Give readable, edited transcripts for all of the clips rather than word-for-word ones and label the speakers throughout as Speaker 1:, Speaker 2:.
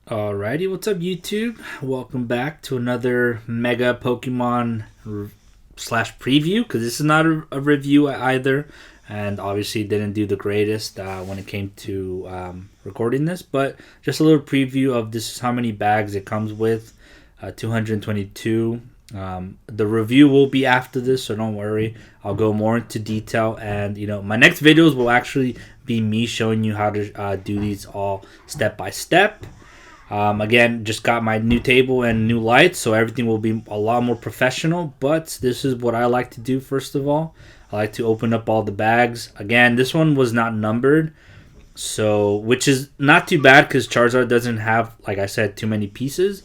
Speaker 1: Alrighty, what's up YouTube? Welcome back to another Mega Pokemon slash preview, because this is not a review either, and obviously didn't do the greatest when it came to recording this, but just a little preview of this is how many bags it comes with, 222. The review will be after this, so don't worry. I'll go more into detail, and my next videos will actually be me showing you how to do these all step by step. Again, just got my new table and new lights, so everything will be a lot more professional. But this is what I like to do first of all. I like to open up all the bags. Again, this one was not numbered, so which is not too bad because Charizard doesn't have, like I said, too many pieces.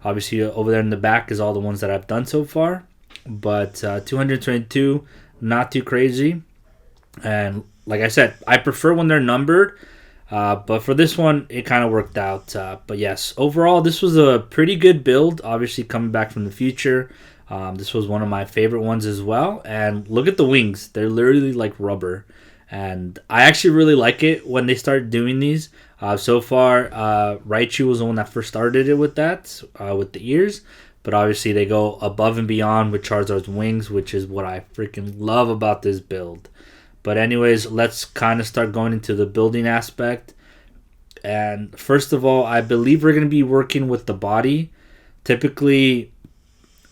Speaker 1: Obviously, over there in the back is all the ones that I've done so far. But 222, not too crazy. And like I said, I prefer when they're numbered. But for this one, it kind of worked out. But yes, overall, this was a pretty good build. Obviously, coming back from the future, this was one of my favorite ones as well. And look at the wings. They're literally like rubber. And I actually really like it when they start doing these. So far, Raichu was the one that first started it with that, with the ears. But obviously, they go above and beyond with Charizard's wings, which is what I freaking love about this build. But anyways, let's kind of start going into the building aspect. And first of all, I believe we're going to be working with the body. Typically,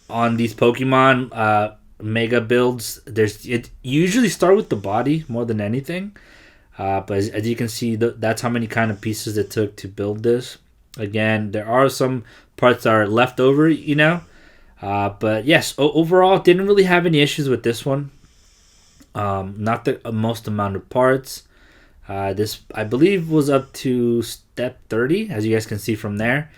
Speaker 1: on these Pokemon Mega builds, it usually start with the body more than anything. But as you can see, that's how many kind of pieces it took to build this. Again, there are some parts that are left over, But yes, overall, didn't really have any issues with this one. Not the most amount of parts. This, I believe, was up to step 30, as you guys can see from there.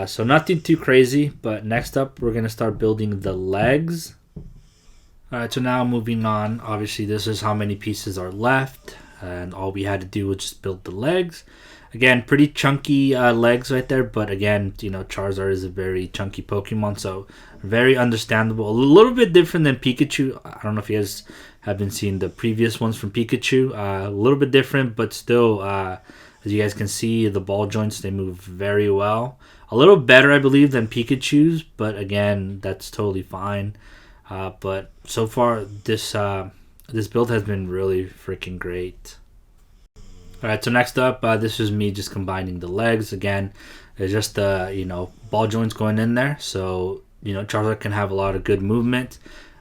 Speaker 1: So nothing too crazy, but next up, we're going to start building the legs. Alright, so now moving on. Obviously, this is how many pieces are left, and all we had to do was just build the legs. Again, pretty chunky legs right there, but again, Charizard is a very chunky Pokemon, so very understandable. A little bit different than Pikachu. I don't know if you guys have been seeing the previous ones from Pikachu. A little bit different, but still, as you guys can see, the ball joints, they move very well. A little better, I believe, than Pikachu's, but again, that's totally fine. But so far, this build has been really freaking great. Alright, so next up, this is me just combining the legs. Again, there's just ball joints going in there, so Charizard can have a lot of good movement.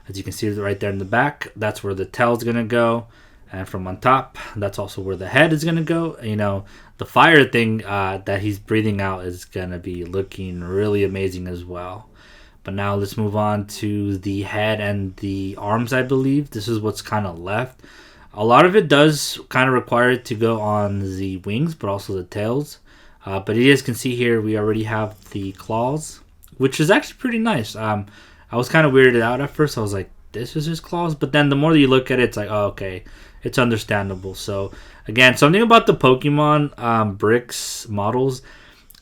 Speaker 1: As you can see right there in the back, that's where the tail is gonna go, and from on top, that's also where the head is gonna go. The fire thing that he's breathing out is gonna be looking really amazing as well. But now let's move on to the head and the arms. I believe this is what's kind of left. A lot of it does kind of require it to go on the wings, but also the tails. But as you guys can see here, we already have the claws, which is actually pretty nice. I was kind of weirded out at first. I was like, this is his claws? But then the more that you look at it, it's like, oh, okay, it's understandable. So again, something about the Pokemon bricks models,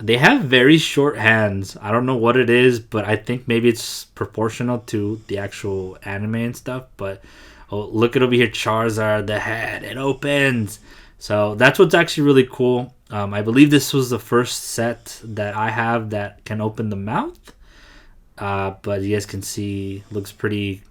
Speaker 1: they have very short hands. I don't know what it is, but I think maybe it's proportional to the actual anime and stuff. But oh, look at over here, Charizard, the head, it opens. So that's what's actually really cool. I believe this was the first set that I have that can open the mouth. But you guys can see, looks pretty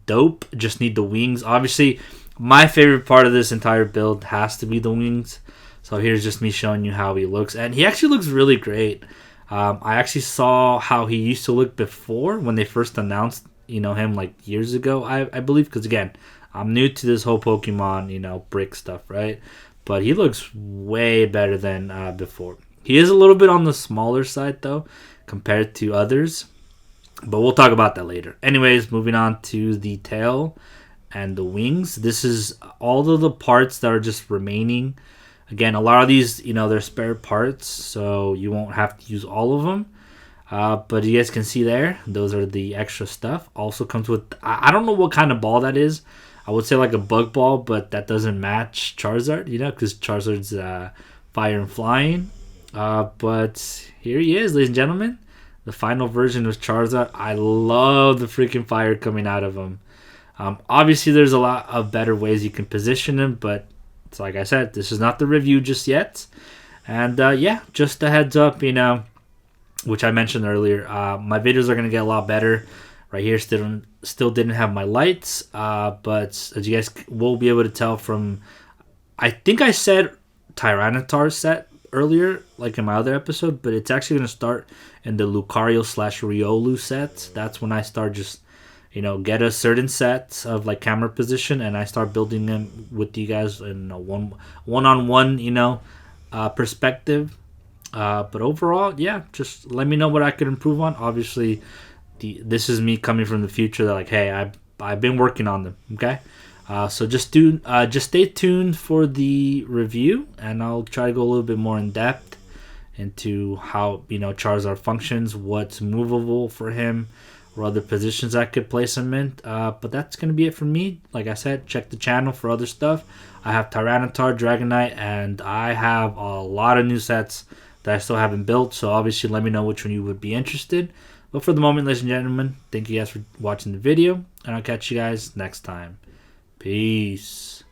Speaker 1: dope. Just need the wings. Obviously, my favorite part of this entire build has to be the wings. So here's just me showing you how he looks. And he actually looks really great. I actually saw how he used to look before when they first announced him like years ago, I believe, because again, I'm new to this whole Pokemon brick stuff, right? But he looks way better than before. He is a little bit on the smaller side though compared to others, but we'll talk about that later. Anyways, moving on to the tail and the wings. This is all of the parts that are just remaining. Again, a lot of these they're spare parts, so you won't have to use all of them. But you guys can see there, those are the extra stuff. Also comes with, I don't know what kind of ball that is. I would say like a bug ball, but that doesn't match Charizard, because Charizard's fire and flying. But here he is, ladies and gentlemen. The final version of Charizard. I love the freaking fire coming out of him. Obviously, there's a lot of better ways you can position him, but it's like I said, this is not the review just yet. And yeah, just a heads up, which I mentioned earlier. My videos are gonna get a lot better. Right here, still didn't have my lights, but as you guys will be able to tell from, I think I said Tyranitar set earlier, like in my other episode, but it's actually gonna start in the Lucario / Riolu set. That's when I start just, get a certain set of like camera position, and I start building them with you guys in a one-on-one, perspective. But overall, yeah, just let me know what I could improve on. Obviously, this is me coming from the future. That like, hey, I've been working on them. Okay, so just stay tuned for the review, and I'll try to go a little bit more in depth into how Charizard functions, what's movable for him, or other positions I could place him in. But that's gonna be it for me. Like I said, check the channel for other stuff. I have Tyranitar, Dragonite, and I have a lot of new sets that I still haven't built. So obviously, let me know which one you would be interested. But for the moment, ladies and gentlemen, thank you guys for watching the video, and I'll catch you guys next time. Peace.